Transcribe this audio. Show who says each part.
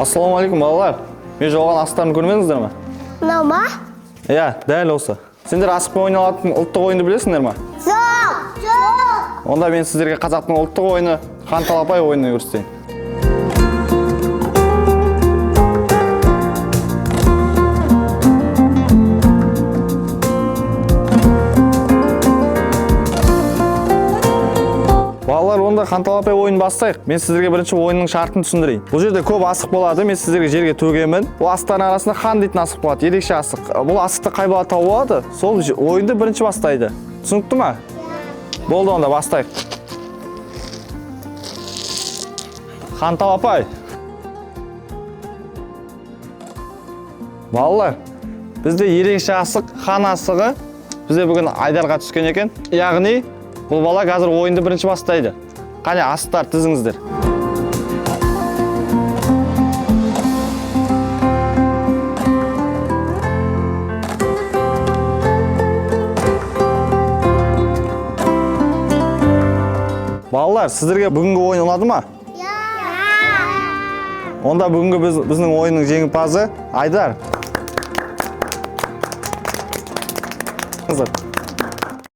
Speaker 1: Ассалаумағалейкум балалар. Мен жоғалған асықтарын көрмедіңіздер ме?
Speaker 2: Мынау ма?
Speaker 1: Иә, дәл осы. Сендер асықпен ойналатын ұлттық ойынды білесіңдер ме?
Speaker 2: Жоқ.
Speaker 1: Онда мен сіздерге қазақтың ұлттық ойыны қан талапай ойынын көрсетейін. Балалар, онда қанталапай ойын бастайық. Мен сіздерге бірінші ойынның шартын түсіндірейін. Бұл жерде көп асық болады, мен сіздерге жерге төгемін. Бұл асықтардың арасында қан дейтін асық болады, ерекше асық. Бұл асықты қай бала тауып алады, сол ойынды бірінші бастайды. Түсінікті ма? Болды, онда бастайық. Қанталапай. Балалар, бізде ерекше асық, қан асығы бізде бүгін Айдарға түскен екен. Яғни бұл бала қазір ойынды бірінші бастайды. Қане, асықтар тізіңіздер. Балалар, сіздерге бүгінгі ойын ұнады ма? Онда бүгінгі біздің ойынның жеңімпазы Айдар.